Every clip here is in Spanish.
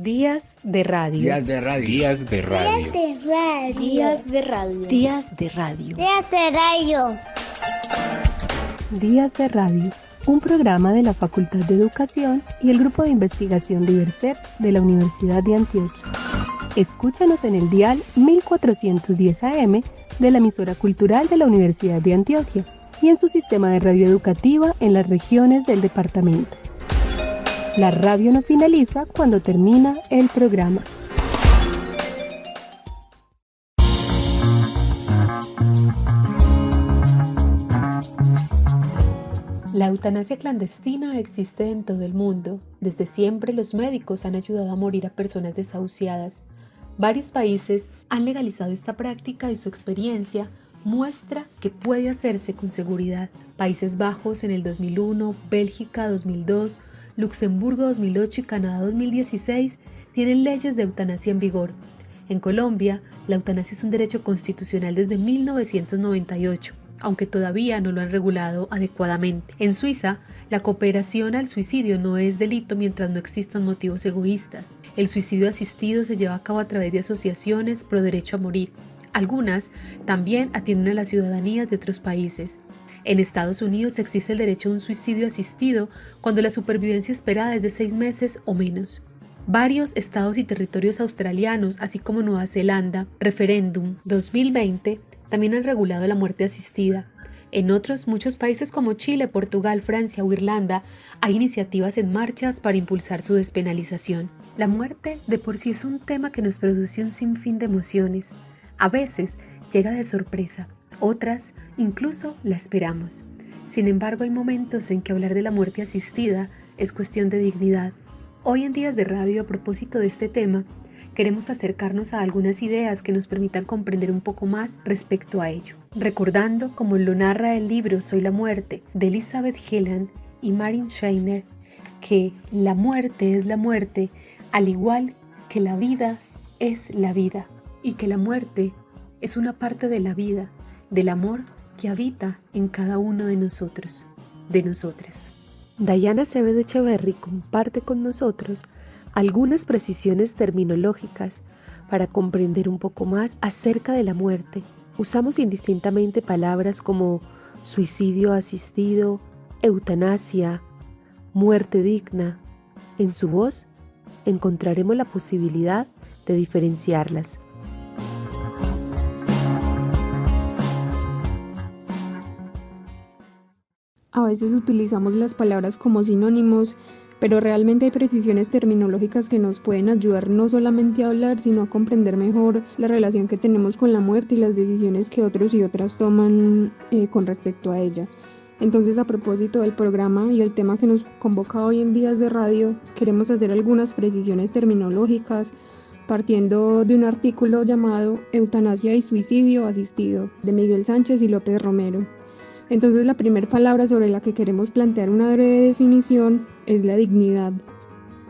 Días de radio. Días de radio. Días de radio. Días de radio. Días de radio. Días de radio. Días de radio. Un programa de la Facultad de Educación y el Grupo de Investigación Diverser de la Universidad de Antioquia. Escúchanos en el dial 1410 AM de la emisora cultural de la Universidad de Antioquia y en su sistema de radio educativa en las regiones del departamento. La radio no finaliza cuando termina el programa. La eutanasia clandestina existe en todo el mundo. Desde siempre los médicos han ayudado a morir a personas desahuciadas. Varios países han legalizado esta práctica y su experiencia muestra que puede hacerse con seguridad. Países Bajos en el 2001, Bélgica 2002, Luxemburgo 2008 y Canadá 2016 tienen leyes de eutanasia en vigor. En Colombia, la eutanasia es un derecho constitucional desde 1998, aunque todavía no lo han regulado adecuadamente. En Suiza, la cooperación al suicidio no es delito mientras no existan motivos egoístas. El suicidio asistido se lleva a cabo a través de asociaciones pro derecho a morir. Algunas también atienden a las ciudadanías de otros países. En Estados Unidos existe el derecho a un suicidio asistido cuando la supervivencia esperada es de 6 meses o menos. Varios estados y territorios australianos, así como Nueva Zelanda, Referéndum 2020, también han regulado la muerte asistida. En otros muchos países como Chile, Portugal, Francia o Irlanda, hay iniciativas en marcha para impulsar su despenalización. La muerte de por sí es un tema que nos produce un sinfín de emociones. A veces llega de sorpresa, otras incluso la esperamos. Sin embargo, hay momentos en que hablar de la muerte asistida es cuestión de dignidad. Hoy en Días de Radio, a propósito de este tema, queremos acercarnos a algunas ideas que nos permitan comprender un poco más respecto a ello. Recordando, como lo narra el libro Soy la muerte, de Elizabeth Gilland y Marin Scheiner, que la muerte es la muerte, al igual que la vida es la vida, y que la muerte es una parte de la vida, del amor que habita en cada uno de nosotros, de nosotras. Dayana Acevedo Echeverry comparte con nosotros algunas precisiones terminológicas para comprender un poco más acerca de la muerte. Usamos indistintamente palabras como suicidio asistido, eutanasia, muerte digna. En su voz encontraremos la posibilidad de diferenciarlas. A veces utilizamos las palabras como sinónimos, pero realmente hay precisiones terminológicas que nos pueden ayudar no solamente a hablar, sino a comprender mejor la relación que tenemos con la muerte y las decisiones que otros y otras toman con respecto a ella. Entonces, a propósito del programa y el tema que nos convoca hoy en Días de Radio, queremos hacer algunas precisiones terminológicas partiendo de un artículo llamado Eutanasia y suicidio asistido, de Miguel Sánchez y López Romero. Entonces, la primera palabra sobre la que queremos plantear una breve definición es la dignidad.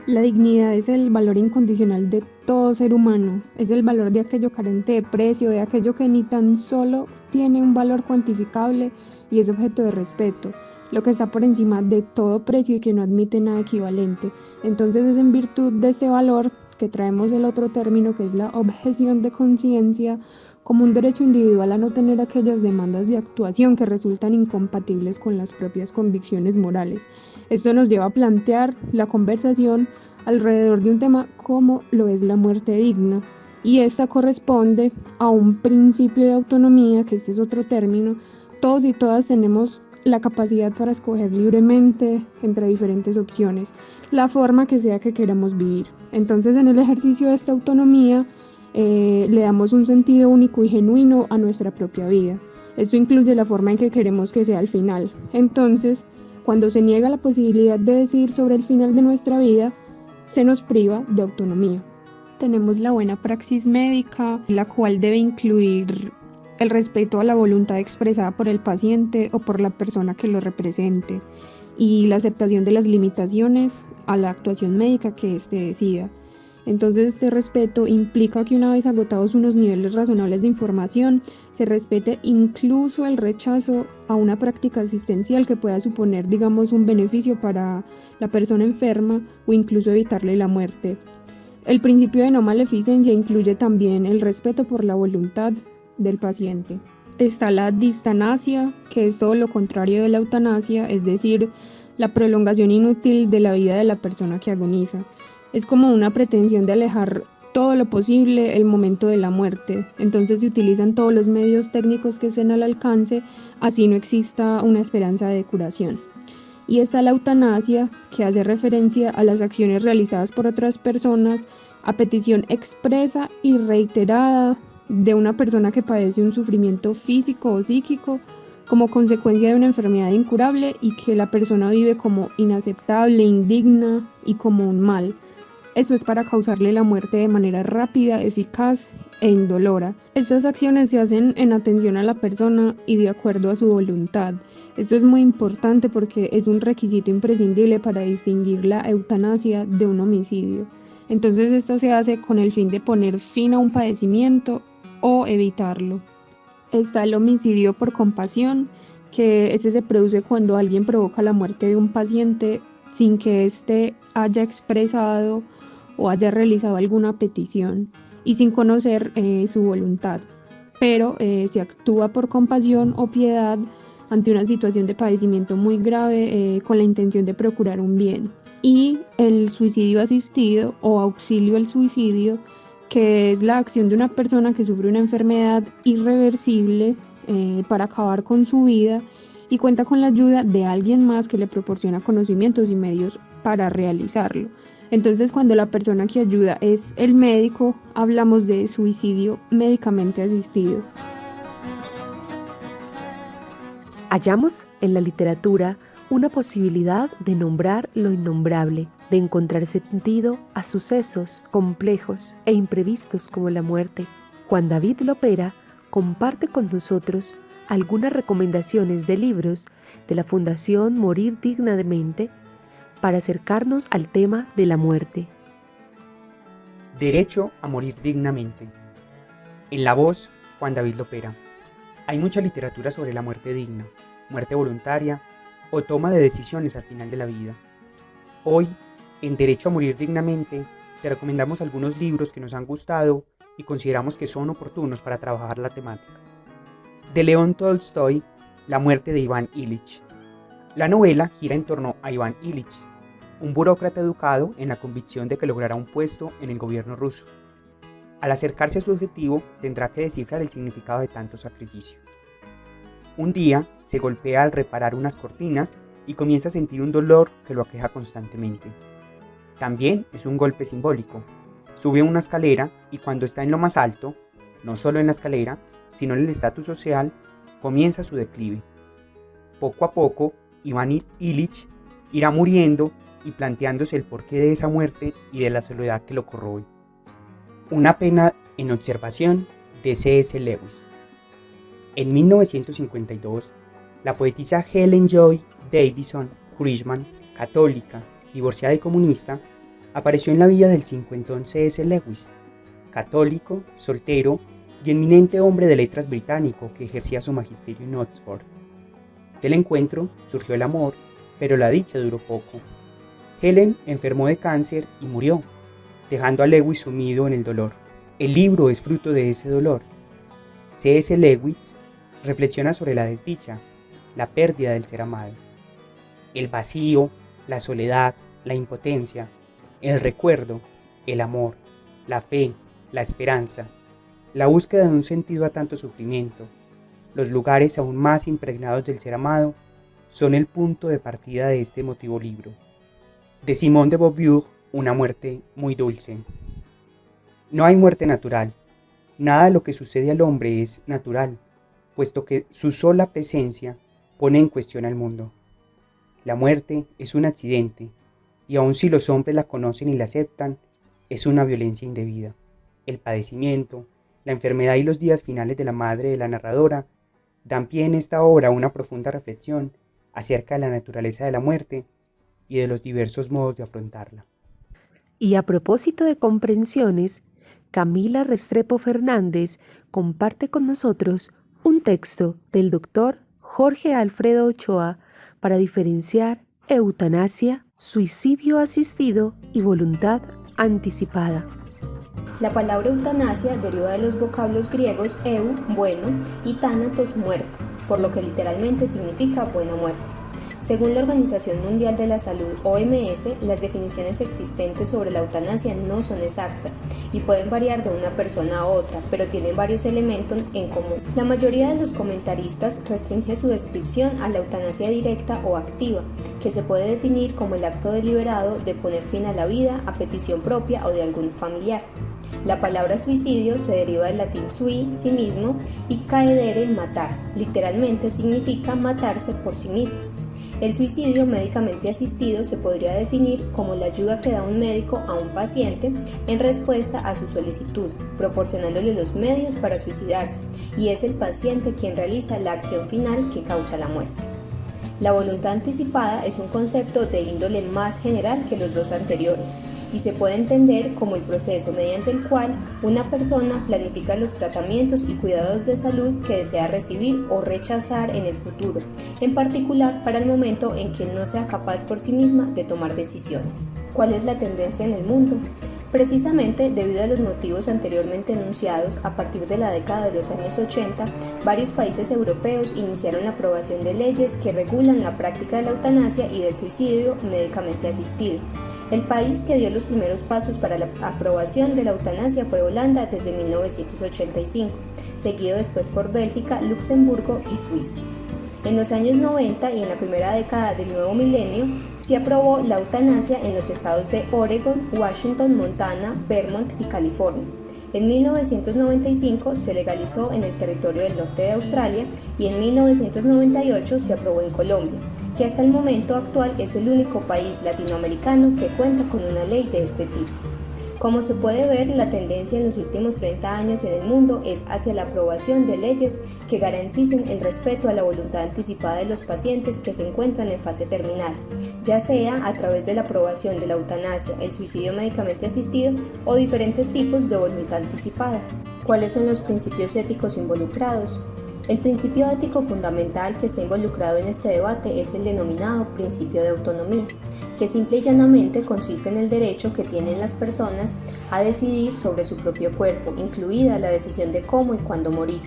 La dignidad es el valor incondicional de todo ser humano, es el valor de aquello carente de precio, de aquello que ni tan solo tiene un valor cuantificable y es objeto de respeto, lo que está por encima de todo precio y que no admite nada equivalente. Entonces es en virtud de este valor que traemos el otro término, que es la objeción de conciencia, como un derecho individual a no tener aquellas demandas de actuación que resultan incompatibles con las propias convicciones morales. Esto nos lleva a plantear la conversación alrededor de un tema como lo es la muerte digna, y esta corresponde a un principio de autonomía, que este es otro término. Todos y todas tenemos la capacidad para escoger libremente entre diferentes opciones, la forma que sea que queramos vivir. Entonces, en el ejercicio de esta autonomía, le damos un sentido único y genuino a nuestra propia vida. Esto incluye la forma en que queremos que sea el final. Entonces, cuando se niega la posibilidad de decidir sobre el final de nuestra vida, se nos priva de autonomía. Tenemos la buena praxis médica, la cual debe incluir el respeto a la voluntad expresada por el paciente o por la persona que lo represente, y la aceptación de las limitaciones a la actuación médica que éste decida. Entonces, este respeto implica que una vez agotados unos niveles razonables de información, se respete incluso el rechazo a una práctica asistencial que pueda suponer, digamos, un beneficio para la persona enferma o incluso evitarle la muerte. El principio de no maleficencia incluye también el respeto por la voluntad del paciente. Está la distanasia, que es todo lo contrario de la eutanasia, es decir, la prolongación inútil de la vida de la persona que agoniza. Es como una pretensión de alejar todo lo posible el momento de la muerte. Entonces se utilizan todos los medios técnicos que estén al alcance, así no exista una esperanza de curación. Y está la eutanasia, que hace referencia a las acciones realizadas por otras personas a petición expresa y reiterada de una persona que padece un sufrimiento físico o psíquico como consecuencia de una enfermedad incurable y que la persona vive como inaceptable, indigna y como un mal. Eso es para causarle la muerte de manera rápida, eficaz e indolora. Estas acciones se hacen en atención a la persona y de acuerdo a su voluntad. Esto es muy importante porque es un requisito imprescindible para distinguir la eutanasia de un homicidio. Entonces esto se hace con el fin de poner fin a un padecimiento o evitarlo. Está el homicidio por compasión, que ese se produce cuando alguien provoca la muerte de un paciente sin que éste haya expresado o haya realizado alguna petición y sin conocer su voluntad, pero se actúa por compasión o piedad ante una situación de padecimiento muy grave con la intención de procurar un bien. Y el suicidio asistido o auxilio al suicidio, que es la acción de una persona que sufre una enfermedad irreversible para acabar con su vida y cuenta con la ayuda de alguien más que le proporciona conocimientos y medios para realizarlo. Entonces, cuando la persona que ayuda es el médico, hablamos de suicidio médicamente asistido. Hallamos en la literatura una posibilidad de nombrar lo innombrable, de encontrar sentido a sucesos complejos e imprevistos como la muerte. Juan David Lopera comparte con nosotros algunas recomendaciones de libros de la Fundación Morir Dignamente para acercarnos al tema de la muerte. Derecho a morir dignamente. En la voz, Juan David Lopera. Hay mucha literatura sobre la muerte digna, muerte voluntaria o toma de decisiones al final de la vida. Hoy, en Derecho a morir dignamente, te recomendamos algunos libros que nos han gustado y consideramos que son oportunos para trabajar la temática. De León Tolstoy, La muerte de Iván Ilich. La novela gira en torno a Iván Ilich, un burócrata educado en la convicción de que logrará un puesto en el gobierno ruso. Al acercarse a su objetivo, tendrá que descifrar el significado de tanto sacrificio. Un día, se golpea al reparar unas cortinas y comienza a sentir un dolor que lo aqueja constantemente. También es un golpe simbólico. Sube una escalera y cuando está en lo más alto, no solo en la escalera, sino en el estatus social, comienza su declive. Poco a poco, Iván Ilich irá muriendo y planteándose el porqué de esa muerte y de la soledad que lo corroe. Una pena en observación de C.S. Lewis. En 1952, la poetisa Helen Joy Davison Cushman, católica, divorciada y comunista, apareció en la vida del cincuentón C.S. Lewis, católico, soltero y eminente hombre de letras británico que ejercía su magisterio en Oxford. Del encuentro surgió el amor, pero la dicha duró poco. Helen enfermó de cáncer y murió, dejando a Lewis sumido en el dolor. El libro es fruto de ese dolor. C.S. Lewis reflexiona sobre la desdicha, la pérdida del ser amado, el vacío, la soledad, la impotencia, el recuerdo, el amor, la fe, la esperanza, la búsqueda de un sentido a tanto sufrimiento. Los lugares aún más impregnados del ser amado son el punto de partida de este emotivo libro. De Simone de Beauvoir, Una muerte muy dulce. No hay muerte natural. Nada de lo que sucede al hombre es natural, puesto que su sola presencia pone en cuestión al mundo. La muerte es un accidente, y aun si los hombres la conocen y la aceptan, es una violencia indebida. El padecimiento, la enfermedad y los días finales de la madre de la narradora dan pie en esta obra a una profunda reflexión acerca de la naturaleza de la muerte y de los diversos modos de afrontarla. Y a propósito de comprensiones, Camila Restrepo Fernández comparte con nosotros un texto del doctor Jorge Alfredo Ochoa para diferenciar eutanasia, suicidio asistido y voluntad anticipada. La palabra eutanasia deriva de los vocablos griegos eu, bueno, y thanatos, muerte, por lo que literalmente significa buena muerte. Según la Organización Mundial de la Salud, OMS, las definiciones existentes sobre la eutanasia no son exactas y pueden variar de una persona a otra, pero tienen varios elementos en común. La mayoría de los comentaristas restringe su descripción a la eutanasia directa o activa, que se puede definir como el acto deliberado de poner fin a la vida a petición propia o de algún familiar. La palabra suicidio se deriva del latín sui, sí mismo, y caedere, matar. Literalmente significa matarse por sí mismo. El suicidio médicamente asistido se podría definir como la ayuda que da un médico a un paciente en respuesta a su solicitud, proporcionándole los medios para suicidarse, y es el paciente quien realiza la acción final que causa la muerte. La voluntad anticipada es un concepto de índole más general que los dos anteriores y se puede entender como el proceso mediante el cual una persona planifica los tratamientos y cuidados de salud que desea recibir o rechazar en el futuro, en particular para el momento en que no sea capaz por sí misma de tomar decisiones. ¿Cuál es la tendencia en el mundo? Precisamente debido a los motivos anteriormente enunciados, a partir de la década de los años 80, varios países europeos iniciaron la aprobación de leyes que regulan la práctica de la eutanasia y del suicidio médicamente asistido. El país que dio los primeros pasos para la aprobación de la eutanasia fue Holanda desde 1985, seguido después por Bélgica, Luxemburgo y Suiza. En los años 90 y en la primera década del nuevo milenio, se aprobó la eutanasia en los estados de Oregon, Washington, Montana, Vermont y California. En 1995 se legalizó en el territorio del norte de Australia y en 1998 se aprobó en Colombia, que hasta el momento actual es el único país latinoamericano que cuenta con una ley de este tipo. Como se puede ver, la tendencia en los últimos 30 años en el mundo es hacia la aprobación de leyes que garanticen el respeto a la voluntad anticipada de los pacientes que se encuentran en fase terminal, ya sea a través de la aprobación de la eutanasia, el suicidio médicamente asistido o diferentes tipos de voluntad anticipada. ¿Cuáles son los principios éticos involucrados? El principio ético fundamental que está involucrado en este debate es el denominado principio de autonomía, que simple y llanamente consiste en el derecho que tienen las personas a decidir sobre su propio cuerpo, incluida la decisión de cómo y cuándo morir.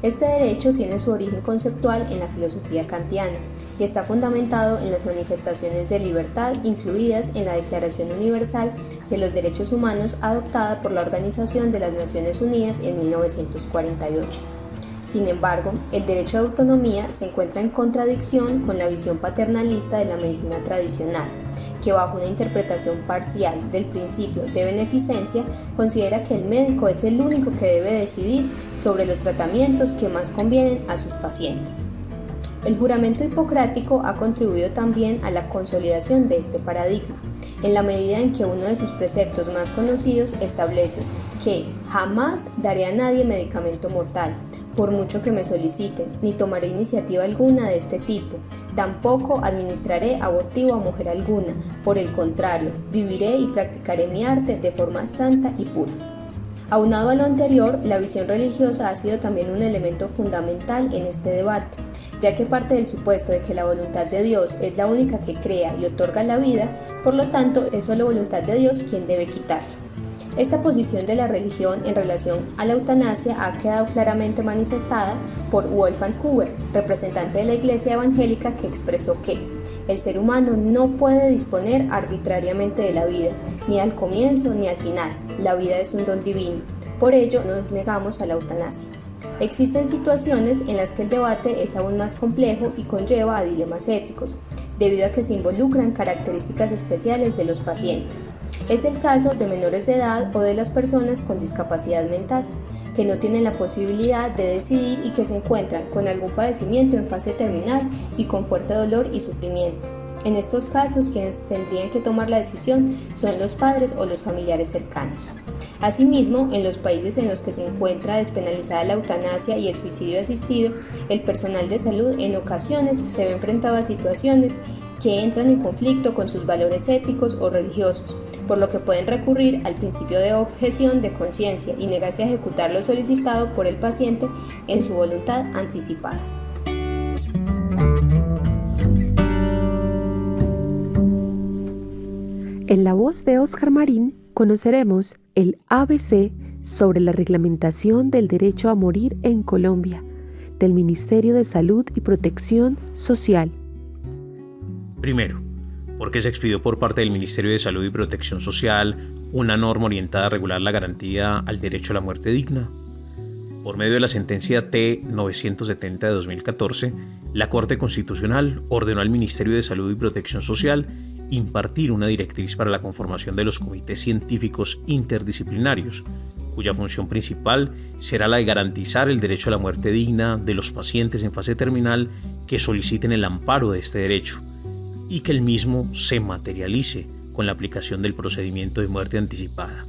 Este derecho tiene su origen conceptual en la filosofía kantiana y está fundamentado en las manifestaciones de libertad incluidas en la Declaración Universal de los Derechos Humanos adoptada por la Organización de las Naciones Unidas en 1948. Sin embargo, el derecho de autonomía se encuentra en contradicción con la visión paternalista de la medicina tradicional, que bajo una interpretación parcial del principio de beneficencia considera que el médico es el único que debe decidir sobre los tratamientos que más convienen a sus pacientes. El juramento hipocrático ha contribuido también a la consolidación de este paradigma, en la medida en que uno de sus preceptos más conocidos establece que jamás daré a nadie medicamento mortal, por mucho que me soliciten, ni tomaré iniciativa alguna de este tipo, tampoco administraré abortivo a mujer alguna, por el contrario, viviré y practicaré mi arte de forma santa y pura. Aunado a lo anterior, la visión religiosa ha sido también un elemento fundamental en este debate, ya que parte del supuesto de que la voluntad de Dios es la única que crea y otorga la vida, por lo tanto es solo voluntad de Dios quien debe quitar. Esta posición de la religión en relación a la eutanasia ha quedado claramente manifestada por Wolfgang Huber, representante de la Iglesia Evangélica, que expresó que el ser humano no puede disponer arbitrariamente de la vida, ni al comienzo ni al final. La vida es un don divino. Por ello, nos negamos a la eutanasia. Existen situaciones en las que el debate es aún más complejo y conlleva a dilemas éticos, debido a que se involucran características especiales de los pacientes. Es el caso de menores de edad o de las personas con discapacidad mental, que no tienen la posibilidad de decidir y que se encuentran con algún padecimiento en fase terminal y con fuerte dolor y sufrimiento. En estos casos, quienes tendrían que tomar la decisión son los padres o los familiares cercanos. Asimismo, en los países en los que se encuentra despenalizada la eutanasia y el suicidio asistido, el personal de salud en ocasiones se ve enfrentado a situaciones que entran en conflicto con sus valores éticos o religiosos, por lo que pueden recurrir al principio de objeción de conciencia y negarse a ejecutar lo solicitado por el paciente en su voluntad anticipada. En la voz de Óscar Marín, conoceremos el ABC sobre la reglamentación del derecho a morir en Colombia, del Ministerio de Salud y Protección Social. Primero, porque se expidió por parte del Ministerio de Salud y Protección Social una norma orientada a regular la garantía al derecho a la muerte digna. Por medio de la sentencia T-970 de 2014, la Corte Constitucional ordenó al Ministerio de Salud y Protección Social impartir una directriz para la conformación de los comités científicos interdisciplinarios, cuya función principal será la de garantizar el derecho a la muerte digna de los pacientes en fase terminal que soliciten el amparo de este derecho, y que el mismo se materialice con la aplicación del procedimiento de muerte anticipada.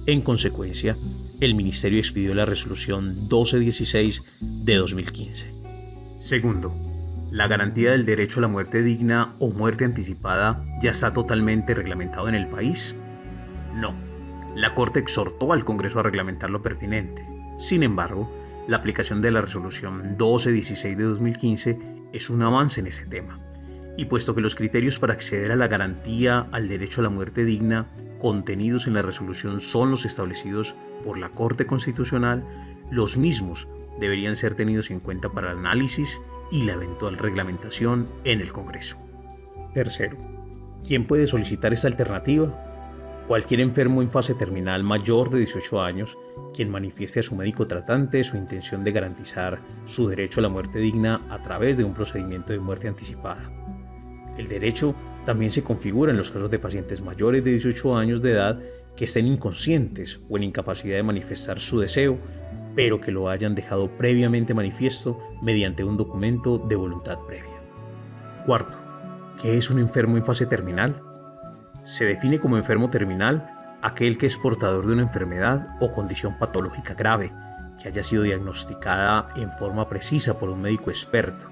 En consecuencia, el Ministerio expidió la resolución 1216 de 2015. Segundo, ¿la garantía del derecho a la muerte digna o muerte anticipada ya está totalmente reglamentado en el país? No. La Corte exhortó al Congreso a reglamentar lo pertinente. Sin embargo, la aplicación de la resolución 1216 de 2015 es un avance en ese tema. Y puesto que los criterios para acceder a la garantía al derecho a la muerte digna contenidos en la resolución son los establecidos por la Corte Constitucional, los mismos deberían ser tenidos en cuenta para el análisis y la eventual reglamentación en el Congreso. Tercero, ¿quién puede solicitar esta alternativa? Cualquier enfermo en fase terminal mayor de 18 años, quien manifieste a su médico tratante su intención de garantizar su derecho a la muerte digna a través de un procedimiento de muerte anticipada. El derecho también se configura en los casos de pacientes mayores de 18 años de edad que estén inconscientes o en incapacidad de manifestar su deseo, pero que lo hayan dejado previamente manifiesto mediante un documento de voluntad previa. Cuarto, ¿qué es un enfermo en fase terminal? Se define como enfermo terminal aquel que es portador de una enfermedad o condición patológica grave que haya sido diagnosticada en forma precisa por un médico experto,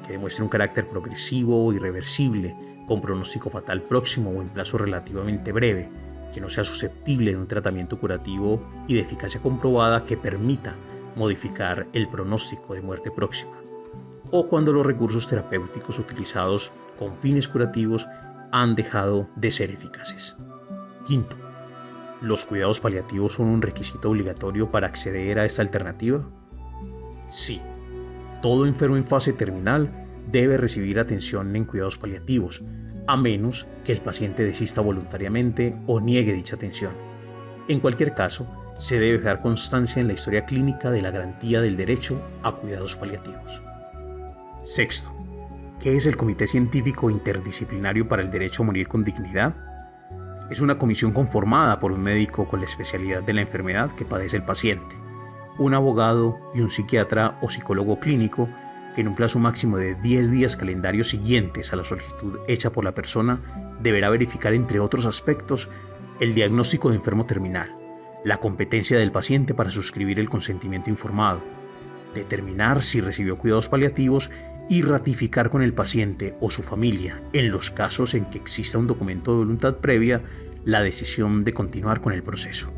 que demuestre un carácter progresivo o irreversible, con pronóstico fatal próximo o en plazo relativamente breve, que no sea susceptible de un tratamiento curativo y de eficacia comprobada que permita modificar el pronóstico de muerte próxima, o cuando los recursos terapéuticos utilizados con fines curativos han dejado de ser eficaces. Quinto, ¿los cuidados paliativos son un requisito obligatorio para acceder a esta alternativa? Sí. Todo enfermo en fase terminal debe recibir atención en cuidados paliativos, a menos que el paciente desista voluntariamente o niegue dicha atención. En cualquier caso, se debe dejar constancia en la historia clínica de la garantía del derecho a cuidados paliativos. Sexto, ¿qué es el Comité Científico Interdisciplinario para el Derecho a Morir con Dignidad? Es una comisión conformada por un médico con la especialidad de la enfermedad que padece el paciente, un abogado y un psiquiatra o psicólogo clínico que en un plazo máximo de 10 días calendarios siguientes a la solicitud hecha por la persona deberá verificar, entre otros aspectos, el diagnóstico de enfermo terminal, la competencia del paciente para suscribir el consentimiento informado, determinar si recibió cuidados paliativos y ratificar con el paciente o su familia, en los casos en que exista un documento de voluntad previa, la decisión de continuar con el proceso.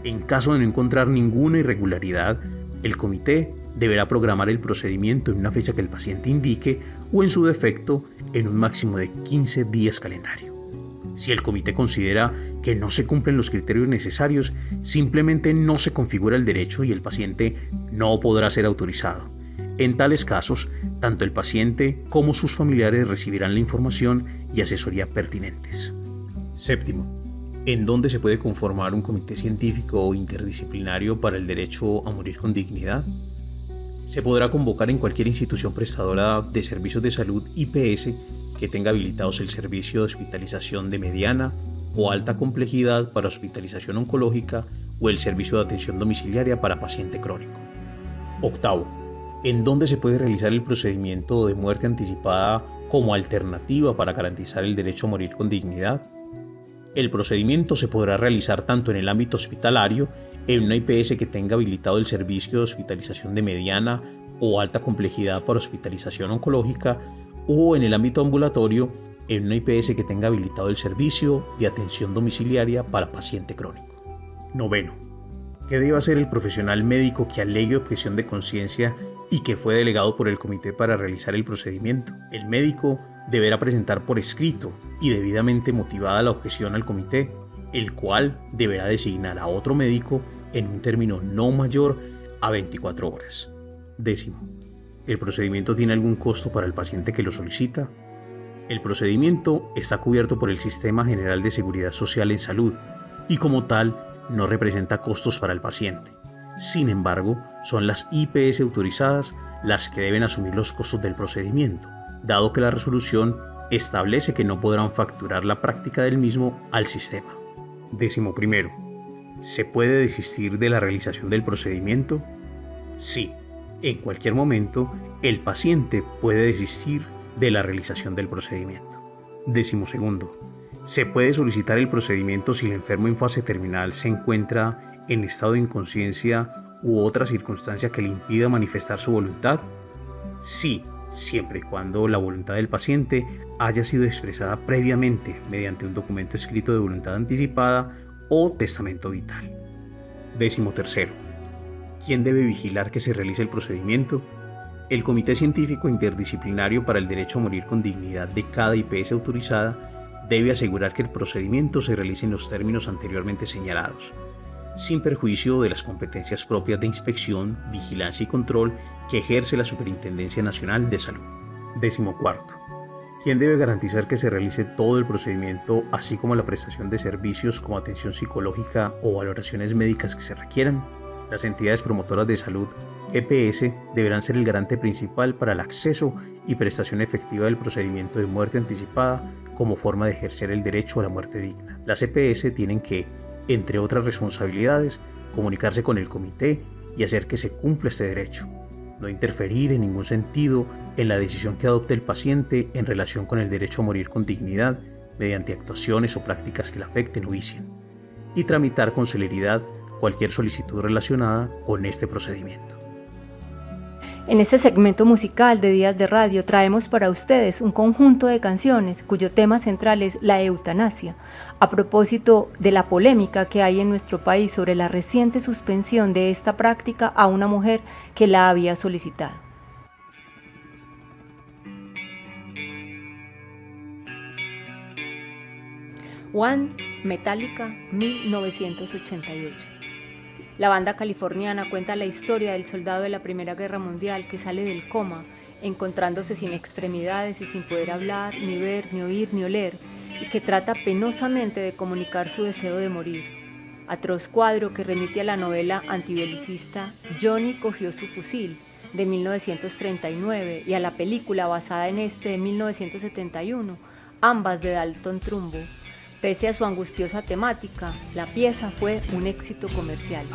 En caso de no encontrar ninguna irregularidad, el comité deberá programar el procedimiento en una fecha que el paciente indique o, en su defecto, en un máximo de 15 días calendario. Si el comité considera que no se cumplen los criterios necesarios, simplemente no se configura el derecho y el paciente no podrá ser autorizado. En tales casos, tanto el paciente como sus familiares recibirán la información y asesoría pertinentes. Séptimo, ¿en dónde se puede conformar un comité científico interdisciplinario para el derecho a morir con dignidad? Se podrá convocar en cualquier institución prestadora de servicios de salud IPS que tenga habilitados el servicio de hospitalización de mediana o alta complejidad para hospitalización oncológica o el servicio de atención domiciliaria para paciente crónico. Octavo, ¿en dónde se puede realizar el procedimiento de muerte anticipada como alternativa para garantizar el derecho a morir con dignidad? El procedimiento se podrá realizar tanto en el ámbito hospitalario, en una IPS que tenga habilitado el servicio de hospitalización de mediana o alta complejidad para hospitalización oncológica, o en el ámbito ambulatorio, en una IPS que tenga habilitado el servicio de atención domiciliaria para paciente crónico. Noveno, ¿qué debe hacer el profesional médico que alegue objeción de conciencia y que fue delegado por el comité para realizar el procedimiento? El médico deberá presentar por escrito y debidamente motivada la objeción al comité, el cual deberá designar a otro médico en un término no mayor a 24 horas. 10. ¿El procedimiento tiene algún costo para el paciente que lo solicita? El procedimiento está cubierto por el Sistema General de Seguridad Social en Salud y como tal no representa costos para el paciente. Sin embargo, son las IPS autorizadas las que deben asumir los costos del procedimiento, dado que la resolución establece que no podrán facturar la práctica del mismo al sistema. 11. ¿Se puede desistir de la realización del procedimiento? Sí, en cualquier momento el paciente puede desistir de la realización del procedimiento. 12. ¿Se puede solicitar el procedimiento si el enfermo en fase terminal se encuentra en estado de inconsciencia u otra circunstancia que le impida manifestar su voluntad? Sí, siempre y cuando la voluntad del paciente haya sido expresada previamente mediante un documento escrito de voluntad anticipada o testamento vital. 13. ¿Quién debe vigilar que se realice el procedimiento? El Comité Científico Interdisciplinario para el Derecho a Morir con Dignidad de cada IPS autorizada debe asegurar que el procedimiento se realice en los términos anteriormente señalados, sin perjuicio de las competencias propias de inspección, vigilancia y control que ejerce la Superintendencia Nacional de Salud. 14. ¿Quién debe garantizar que se realice todo el procedimiento, así como la prestación de servicios como atención psicológica o valoraciones médicas que se requieran? Las entidades promotoras de salud, EPS, deberán ser el garante principal para el acceso y prestación efectiva del procedimiento de muerte anticipada como forma de ejercer el derecho a la muerte digna. Las EPS tienen que, entre otras responsabilidades, comunicarse con el comité y hacer que se cumpla este derecho, no interferir en ningún sentido en la decisión que adopte el paciente en relación con el derecho a morir con dignidad mediante actuaciones o prácticas que le afecten o vicien, y tramitar con celeridad cualquier solicitud relacionada con este procedimiento. En este segmento musical de Días de Radio traemos para ustedes un conjunto de canciones cuyo tema central es la eutanasia, a propósito de la polémica que hay en nuestro país sobre la reciente suspensión de esta práctica a una mujer que la había solicitado. One, Metallica, 1988. La banda californiana cuenta la historia del soldado de la Primera Guerra Mundial que sale del coma, encontrándose sin extremidades y sin poder hablar, ni ver, ni oír, ni oler, y que trata penosamente de comunicar su deseo de morir. Atroz cuadro que remite a la novela antibelicista Johnny cogió su fusil, de 1939, y a la película basada en este de 1971, ambas de Dalton Trumbo. Pese a su angustiosa temática, la pieza fue un éxito comercial.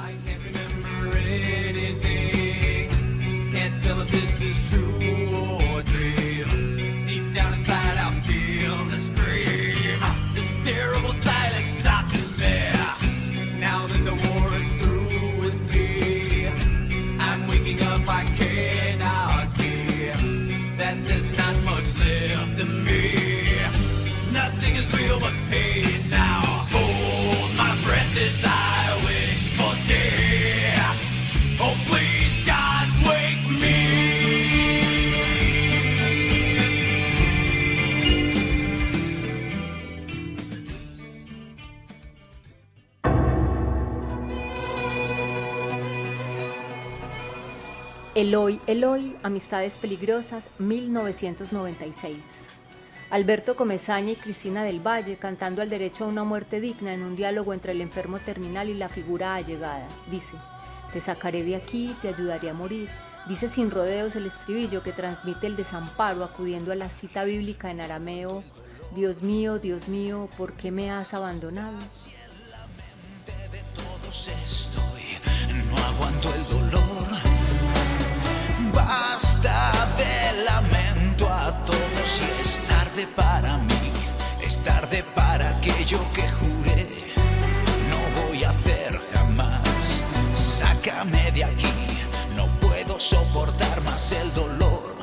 Eloy, Eloy, Amistades Peligrosas, 1996. Alberto Comesaña y Cristina del Valle cantando al derecho a una muerte digna en un diálogo entre el enfermo terminal y la figura allegada. Dice: te sacaré de aquí, te ayudaré a morir. Dice sin rodeos el estribillo que transmite el desamparo acudiendo a la cita bíblica en arameo: Dios mío, ¿por qué me has abandonado? De todos estoy, no aguanto el dolor. Basta de lamento a todos y es tarde para mí, es tarde para aquello que juré no voy a hacer jamás. Sácame de aquí, no puedo soportar más el dolor,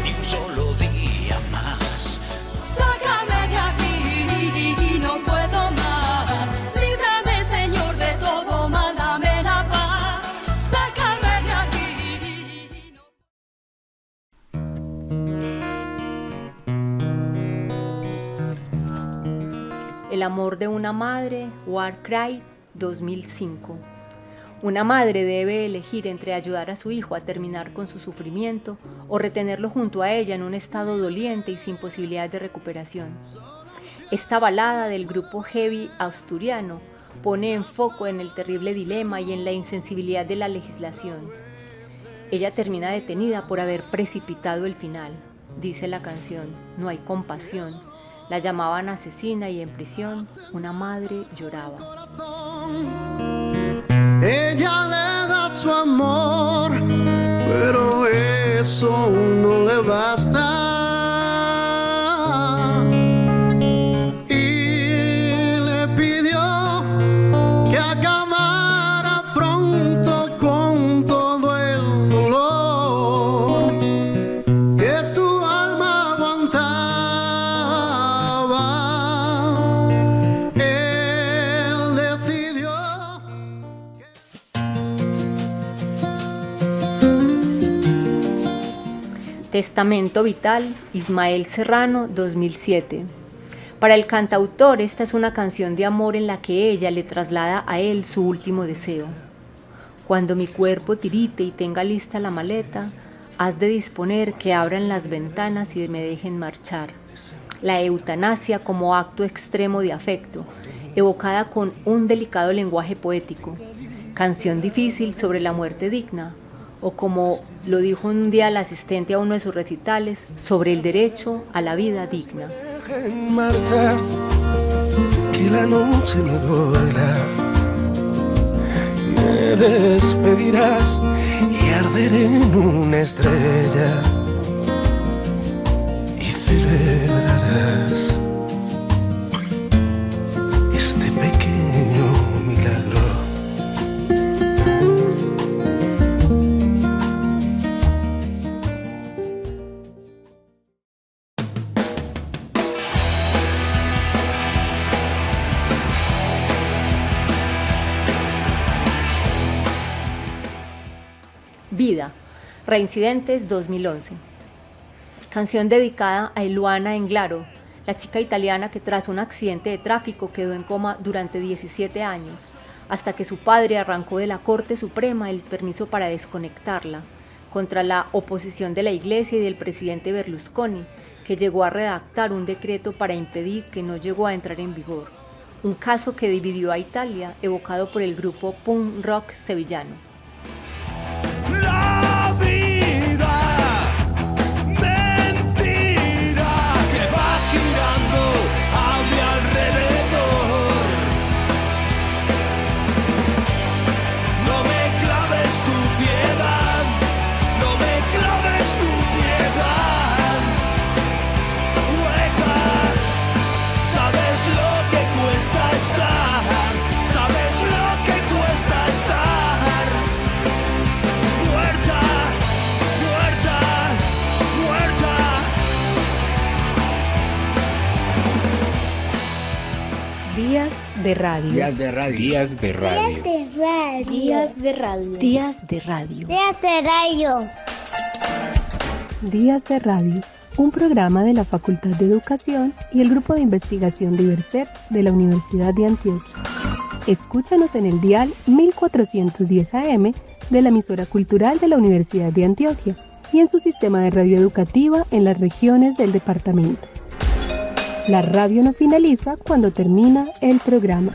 ni un solo día más. Sácame de aquí, no puedo más. Líbrame, Señor, de todo mal, dame la paz. Sácame de aquí. El El amor de una madre, Warcry, 2005. Una madre debe elegir entre ayudar a su hijo a terminar con su sufrimiento o retenerlo junto a ella en un estado doliente y sin posibilidad de recuperación. Esta balada del grupo heavy asturiano pone en foco en el terrible dilema y en la insensibilidad de la legislación. Ella termina detenida por haber precipitado el final. Dice la canción, no hay compasión. La llamaban asesina y en prisión una madre lloraba. Ella le da su amor, pero eso no le basta. Y le pidió que acabara pronto con todo el dolor que su alma aguantaba. Él decidió. Testamento vital, Ismael Serrano, 2007. Para el cantautor, esta es una canción de amor en la que ella le traslada a él su último deseo. Cuando mi cuerpo tirite y tenga lista la maleta, has de disponer que abran las ventanas y me dejen marchar. La eutanasia como acto extremo de afecto, evocada con un delicado lenguaje poético. Canción difícil sobre la muerte digna, o como lo dijo un día el asistente a uno de sus recitales, sobre el derecho a la vida digna. Dejen marchar, que la noche no duela. Me despedirás y arderé en una estrella y celebrarás este pequeño milagro. Vida, Reincidentes 2011. Canción dedicada a Eluana Englaro, la chica italiana que tras un accidente de tráfico quedó en coma durante 17 años, hasta que su padre arrancó de la Corte Suprema el permiso para desconectarla, contra la oposición de la Iglesia y del presidente Berlusconi, que llegó a redactar un decreto para impedir que no llegó a entrar en vigor. Un caso que dividió a Italia, evocado por el grupo punk rock sevillano. La vida, mentira que va girando a mi alrededor. No me claves tu piedad, no me claves tu piedad. Hueca, sabes lo que cuesta estar, sabes lo que cuesta estar. Muerta, muerta, muerta. Días de radio. Días de radio. Días de radio. Días de radio. Días de radio. Días de radio. Días de radio. Un programa de la Facultad de Educación y el Grupo de Investigación Diverser de la Universidad de Antioquia. Escúchanos en el dial 1410 AM de la emisora cultural de la Universidad de Antioquia y en su sistema de radio educativa en las regiones del departamento. La radio no finaliza cuando termina el programa.